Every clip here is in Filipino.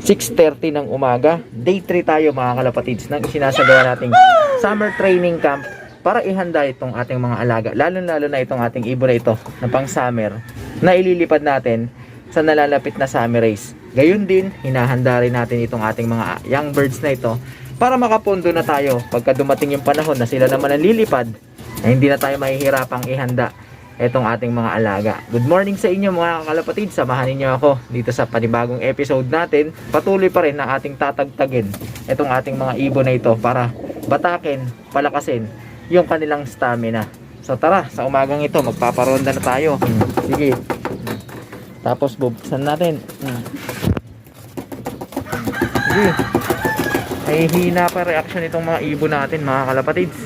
6:30 ng umaga. Day 3 tayo mga kalapatids ng sinasagawa nating summer training camp para ihanda itong ating mga alaga. Lalo na itong ating ibon na ito na pang summer na ililipad natin sa nalalapit na summer race. Gayun din, hinahanda rin natin itong ating mga young birds na ito para makapondo na tayo pagka dumating yung panahon na sila naman ang lilipad, na hindi na tayo mahihirapang ihanda etong ating mga alaga. Good morning sa inyo mga kalapatid. Samahan niyo ako dito sa panibagong episode natin. Patuloy pa rin na ating tatagtagin etong ating mga ibon na ito para batakin, palakasin yung kanilang stamina. So tara, sa umagang ito magpaparonda na tayo. Sige. Tapos bubuksan natin. Sige. Ay hina pa reaction itong mga ibon natin mga kalapatids.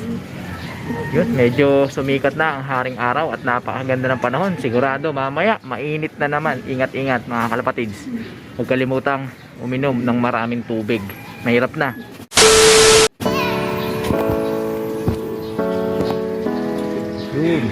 Yun, medyo sumikat na ang haring araw at napakaganda ng panahon. Sigurado mamaya mainit na naman. Ingat-ingat mga kalapatids. Huwag kalimutang uminom ng maraming tubig. Mahirap na. Yun.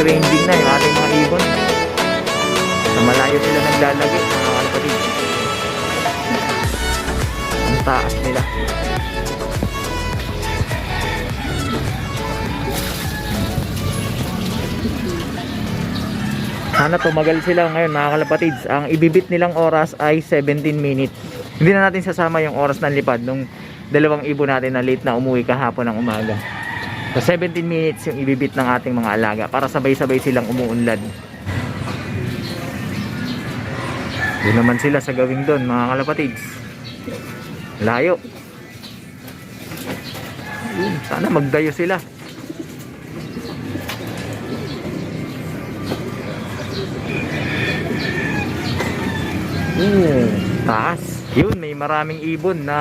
Ranging na yung ating mga ibon. Sa malayo sila naglalagi mga kalapatid. Ang taas nila. Sana tumagal sila ngayon mga kalapatids. Ang ibibit nilang oras ay 17 minutes. Hindi na natin sasama yung oras ng lipad nung dalawang ibon natin na late na umuwi kahapon ng umaga. So 17 minutes yung ibibit ng ating mga alaga para sabay-sabay silang umuunlad. Doon naman sila sa gawing doon mga kalapatids. Layo. Sana magdayo sila. Taas. Yun, may maraming ibon na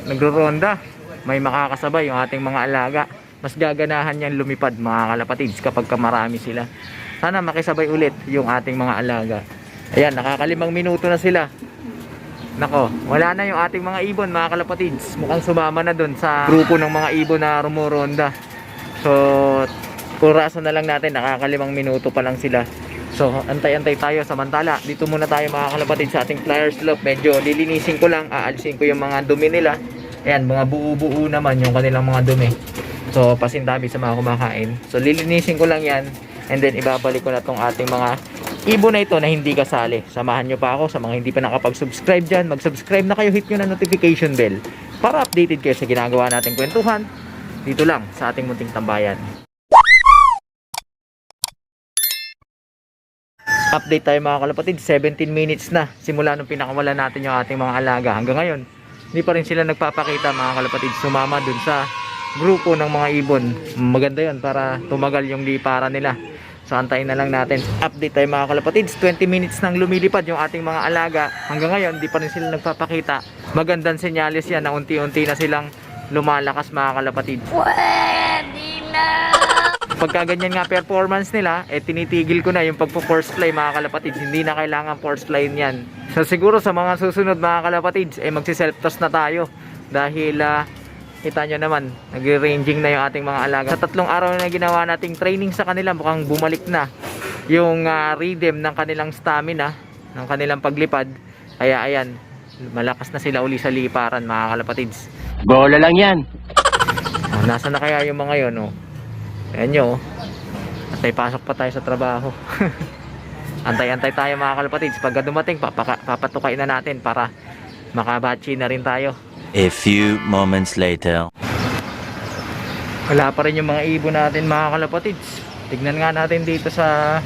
nagro-ronda. May makakasabay yung ating mga alaga. Mas gaganahan yan lumipad mga kalapatids kapag marami sila. Sana makisabay ulit yung ating mga alaga. Ayan, nakakalimang minuto na sila. Nako, wala na yung ating mga ibon mga kalapatids. Mukhang sumama na dun sa grupo ng mga ibon na rumuronda. So, kuraso na lang natin, nakakalimang minuto pa lang sila. So, antay-antay tayo. Samantala, dito muna tayo mga kalapatids sa ating flyer slope. Medyo lilinisin ko lang, aalisin ko yung mga dumi nila. Ayan, mga buo-buo naman yung kanilang mga dumi. So, pasintabi sa mga kumakain. So, lilinisin ko lang yan. And then, ibabalik ko na tong ating mga ibon na ito na hindi kasali. Samahan nyo pa ako sa mga hindi pa nakapag-subscribe dyan. Mag-subscribe na kayo. Hit nyo na notification bell para updated kayo sa ginagawa nating kwentuhan. Dito lang sa ating munting tambayan. Update tayo mga kalapatid. 17 minutes na. Simula nung pinakawalan natin yung ating mga alaga. Hanggang ngayon, hindi pa rin sila nagpapakita mga kalapatid. Sumama dun sa grupo ng mga ibon. Maganda yun para tumagal yung liparan nila. So antayin na lang natin. Update tayo mga kalapatids. 20 minutes nang lumilipad yung ating mga alaga. Hanggang ngayon di pa rin sila nagpapakita. Magandang senyales yan na unti-unti na silang lumalakas mga kalapatids. Pwede na! Pagka ganyan nga performance nila, tinitigil ko na yung pagpo-force fly mga kalapatids. Hindi na kailangan force fly yan. So siguro sa mga susunod mga kalapatids, magsi-self toss na tayo. Dahil kita nyo naman, nagre-ranging na yung ating mga alaga. Sa 3 araw na ginawa nating training sa kanila, mukhang bumalik na yung rhythm ng kanilang stamina, ng kanilang paglipad. Kaya ayan, malakas na sila uli sa liparan mga kalapatids. Bola lang yan. Nasa na kaya yung mga yun? Ayan nyo, at may pasok pa tayo sa trabaho. Antay-antay tayo mga kalapatids. Pagka dumating, papatukain na natin para makabatchi na rin tayo. A few moments later. Wala pa rin yung mga ibon natin mga kalapatids. Tignan nga natin dito sa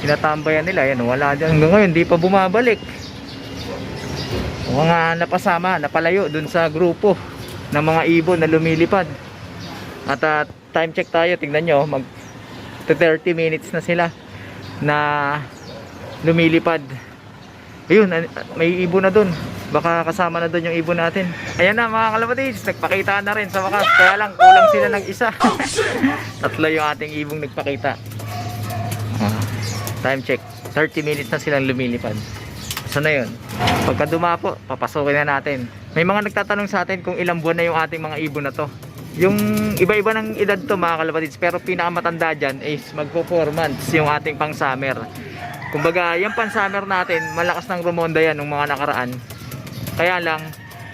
tinatambayan nila. Yan, wala dyan. Hanggang ngayon di pa bumabalik. Mga napasama, napalayo dun sa grupo ng mga ibon na lumilipad. At time check tayo. Tignan nyo, mag 30 minutes na sila na lumilipad. Ayun, may ibon na dun. Baka kasama na doon yung ibon natin. Ayan na mga kalapatids, nagpakita na rin sa wakas. Kaya lang, kulang sila ng isa. Tatlo yung ating ibong nagpakita. Time check. 30 minutes na silang lumilipad. Saan na yun? Pagka dumapo, papasukin na natin. May mga nagtatanong sa atin kung ilang buwan na yung ating mga ibon na to. Yung iba-iba ng edad to mga kalapatids, pero pinakamatanda dyan is magpo 4 months yung ating pang summer. Kumbaga, yung pan summer natin, malakas ng rumonda yan ng mga nakaraan. Kaya lang,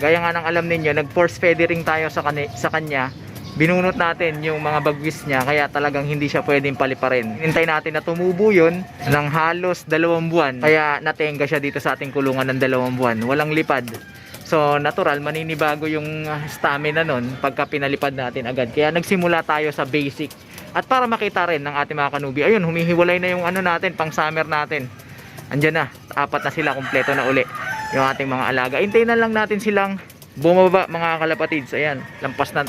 gaya nga ng alam ninyo, nag-force feathering tayo sa kanya. Binunot natin yung mga bagwis niya, kaya talagang hindi siya pwedeng paliparin. Hintay natin na tumubo yun ng halos 2 buwan. Kaya natenga siya dito sa ating kulungan ng 2 buwan. Walang lipad. So natural, maninibago yung stamina nun pagka pinalipad natin agad. Kaya nagsimula tayo sa basic. At para makita rin ng ating mga kanubi, ayun, humihiwalay na yung ano natin, pang summer natin. Andyan na, 4 na sila, kompleto na uli yung ating mga alaga. Hintayin na lang natin silang bumaba mga kalapatids. Ayan, lampas na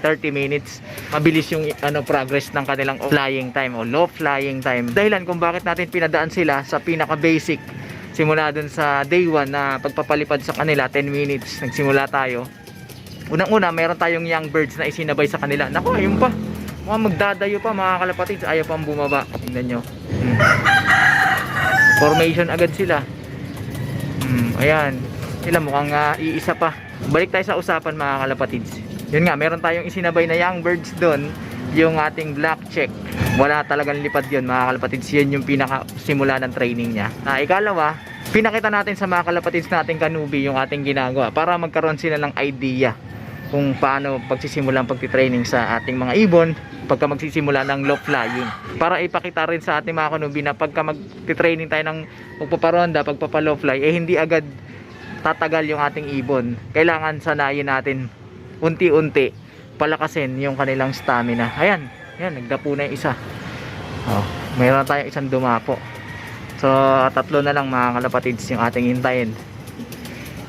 30 minutes. Mabilis yung progress ng kanilang flying time o low flying time. Dahilan kung bakit natin pinadaan sila sa pinaka basic. Simula dun sa day 1 na pagpapalipad sa kanila, 10 minutes nagsimula tayo. Unang-una, meron tayong young birds na isinabay sa kanila. Naku, ayun pa, mukhang magdadayo pa mga kalapatids. Ayaw pang bumaba. Tingnan nyo. Formation agad sila. Ayan, sila mukhang iisa pa. Balik tayo sa usapan mga kalapatids. Yun nga, meron tayong isinabay na young birds doon, yung ating black check. Wala talagang lipad yun mga kalapatids. Yun yung pinakasimula ng training niya. Ikalawa, pinakita natin sa mga kalapatids nating kanubi yung ating ginagawa para magkaroon sila ng idea kung paano pagsisimulang pagtitraining sa ating mga ibon pagka magsisimula ng low flying, para ipakita rin sa ating mga kanubi na pagka magtitraining tayo ng pagpaparonda, pagpapalow fly, hindi agad tatagal yung ating ibon. Kailangan sanayin natin unti-unti, palakasin yung kanilang stamina. Ayan, yan, nagdapo na yung isa. Mayroon tayong isang dumapo. So 3 na lang mga kalapatids yung ating hintayin.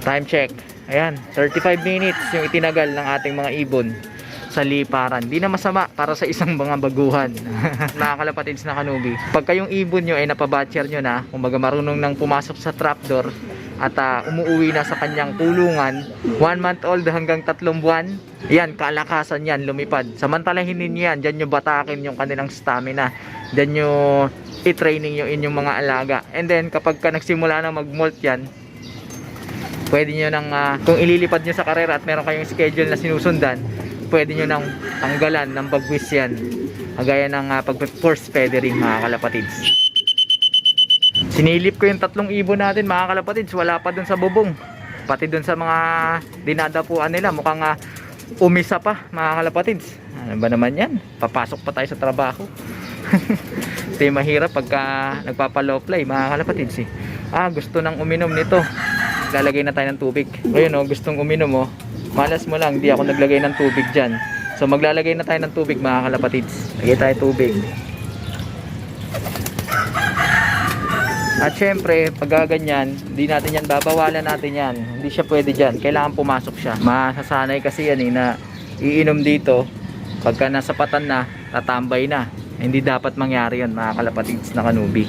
Time check. Ayan, 35 minutes yung itinagal ng ating mga ibon sa liparan. Di na masama para sa isang mga baguhan. Mga kalapatids na kanubi, pagka yung ibon nyo ay napabatcher nyo na, kumbaga marunong nang pumasok sa trapdoor at umuwi na sa kanyang kulungan, 1 month old hanggang 3 buwan, yan, kalakasan yan, lumipad. Samantalahin ninyo yan, dyan nyo batakin yung kanilang stamina, dyan nyo i-training yung inyong mga alaga. And then kapag ka nagsimula na mag-molt yan, pwede nyo nang, kung ililipad nyo sa karera at meron kayong schedule na sinusundan, pwede nyo nang tanggalan ng bagwis yan, gaya ng pag-force feathering mga kalapatids. Sinilip ko yung 3 ibon natin mga kalapatids, wala pa dun sa bubong, pati dun sa mga dinadapuan nila, mukhang umisa pa mga kalapatids. Ano ba naman yan, papasok pa tayo sa trabaho. Ito yung mahirap pagka nagpapalow fly mga kalapatids eh. Gusto nang uminom nito, lalagay na tayo ng tubig. Ayun gustong uminom malas mo lang, di ako naglagay ng tubig dyan. So maglalagay na tayo ng tubig mga kalapatids. Lagay tayo tubig. At syempre pag ganyan, hindi natin yan babawalan natin yan. Hindi siya pwede dyan, kailangan pumasok siya. Masasanay kasi yan na iinom dito. Pagka nasapatan na, tatambay na. Hindi dapat mangyari yan mga kalapatids na kanubi.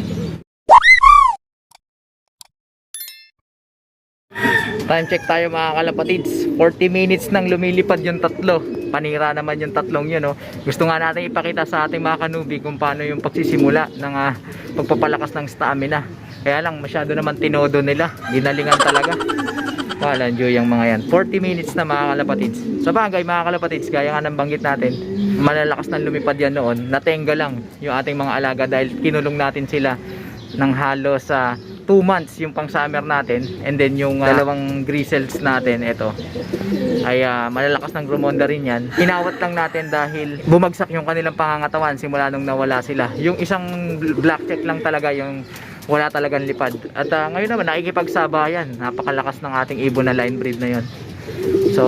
Time check tayo mga kalapatids. 40 minutes nang lumilipad yung 3. Panira naman yung 3 yun. Gusto nga natin ipakita sa ating mga kanubi kung paano yung pagsisimula ng pagpapalakas ng stamina. Kaya lang masyado naman tinodo nila. Ginalingan talaga. Wala, enjoy yung mga yan. 40 minutes na mga kalapatids. Sa bagay mga kalapatids, gaya nga ng banggit natin, malalakas ng lumipad yan noon. Natenga lang yung ating mga alaga dahil kinulong natin sila ng halos 2 months yung pang summer natin, and then yung 2 grizzles natin, ito ay malalakas ng grumonda rin yan. Inawat lang natin dahil bumagsak yung kanilang pangangatawan simula nung nawala sila. Yung isang black check lang talaga yung wala talagang lipad. At ngayon naman nakikipagsabayan, napakalakas ng ating ibon na line breed na yon. So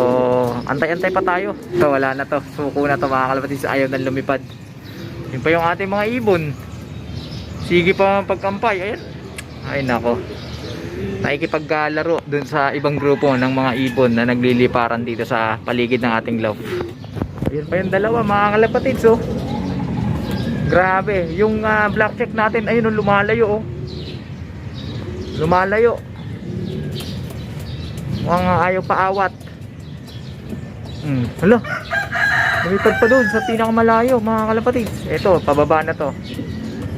antay-antay pa tayo. So wala na to, suko na to mga kalapatids, ayaw nang lumipad. Yun pa yung ating mga ibon, sige pa pagkampay. Ayan, ay nako, nakikipaglaro dun sa ibang grupo ng mga ibon na nagliliparan dito sa paligid ng ating loft. Ayun pa yung 2 mga kalapatids. Grabe, yung black check natin, ayun lumalayo lumalayo. Mukhang ayaw paawat. Hala. Lumipad pa doon sa pinakamalayo mga kalapatids. Ito, pababa na to.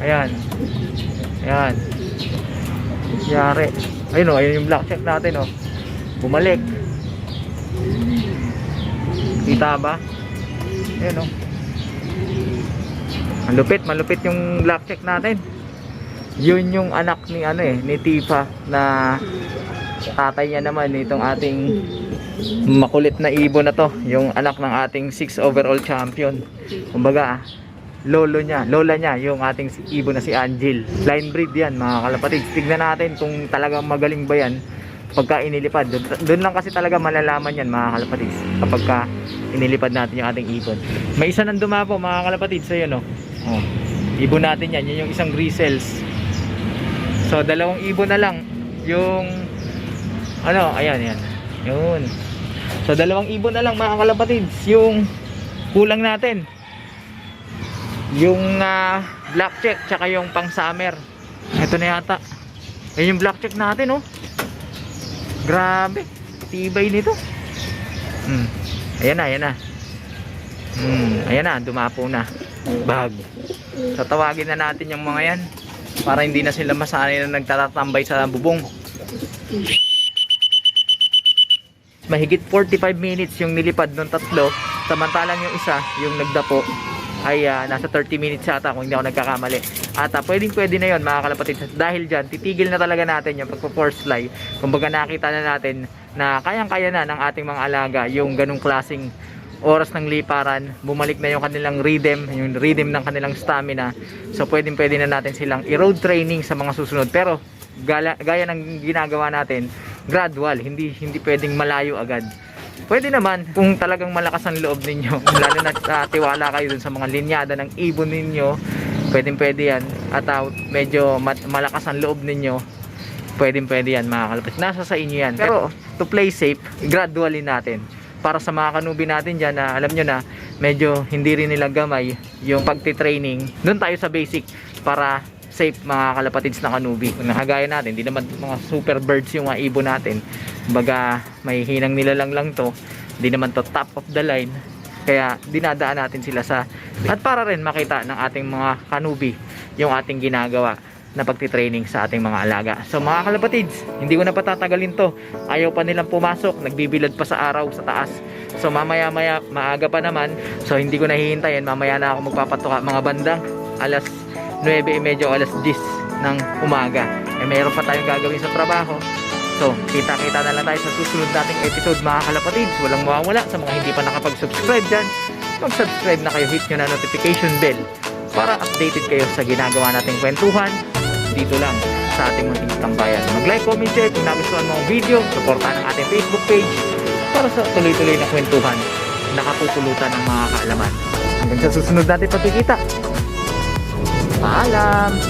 Ayan. Ayan. Yari. Ayun o, ayun yung black check natin o. Bumalik. Kita ba? Ayan o. Malupit yung black check natin. Yun yung anak ni ni Tifa na tatay niya naman itong ating makulit na ibon na to, yung anak ng ating 6 overall champion. Kumbaga, lola niya yung ating ibon na si Angel. Line breed yan mga kalapatids. Tignan natin kung talagang magaling ba yan pagka inilipad. Doon lang kasi talaga malalaman yan mga kalapatids, kapag ka inilipad natin yung ating ibon. May isa nang dumapo mga kalapatids. So yun ibon natin yan, yun yung isang Grizzles. So dalawang ibon na lang yung ayan yun. So dalawang ibon na lang mga kalapatids yung kulang natin, yung black check tsaka yung pang summer. Ito na yata. Ayun yung black check natin grabe, tibay nito. Ayan na ayan na, dumapo na bag. So tawagin na natin yung mga yan para hindi na sila masanay na nagtatatambay sa bubong. Mahigit 45 minutes yung nilipad ng tatlo, samantalang yung isa, yung nagdapo, ay nasa 30 minutes yata kung hindi ako nagkakamali. At pwede na yun mga kalapatids. Dahil dyan, titigil na talaga natin yung pagpo-force fly. Kumbaga nakita na natin na kayang-kaya na ng ating mga alaga yung ganung klaseng oras ng liparan. Bumalik na yung kanilang rhythm, yung rhythm ng kanilang stamina. So pwede na natin silang i-road training sa mga susunod. Pero gaya ng ginagawa natin, gradual, hindi pwedeng malayo agad. Pwede naman kung talagang malakas ang loob ninyo, lalo na tiwala kayo dun sa mga linyada ng ibon ninyo, pwede yan. At medyo malakas ang loob ninyo, pwede yan mga kalapatids. Nasa sa inyo yan. Pero to play safe, gradually natin. Para sa mga kanubi natin dyan na alam nyo na medyo hindi rin nila gamay yung pagtitraining, dun tayo sa basic para safe mga kalapatids na kanubi. Kung nakagaya natin, hindi naman mga super birds yung mga ibon natin. Kumbaga may hinang nilalang lang to, hindi naman to top of the line, kaya dinadaan natin sila sa, at para rin makita ng ating mga kanubi yung ating ginagawa na pagtitraining sa ating mga alaga. So mga kalapatids, hindi ko na patatagalin to, ayaw pa nilang pumasok, nagbibilad pa sa araw sa taas. So mamaya maaga pa naman, so hindi ko na hihintayin, mamaya na ako magpapatuka mga bandang alas 9:30 o alas 10 ng umaga. Mayroon pa tayong gagawin sa trabaho. So, kita-kita na lang tayo sa susunod nating episode mga kalapatids. Walang mawawala sa mga hindi pa nakapag-subscribe dyan. Mag-subscribe na kayo, hit nyo na notification bell para updated kayo sa ginagawa nating kwentuhan dito lang sa ating munting tambayan. Mag-like, comment, share kung nagustuhan mo ang video. Suportahan ang ating Facebook page para sa tuloy-tuloy na kwentuhan, nakapupulutan ng mga kaalaman. Hanggang sa susunod natin pagkikita. Paalam!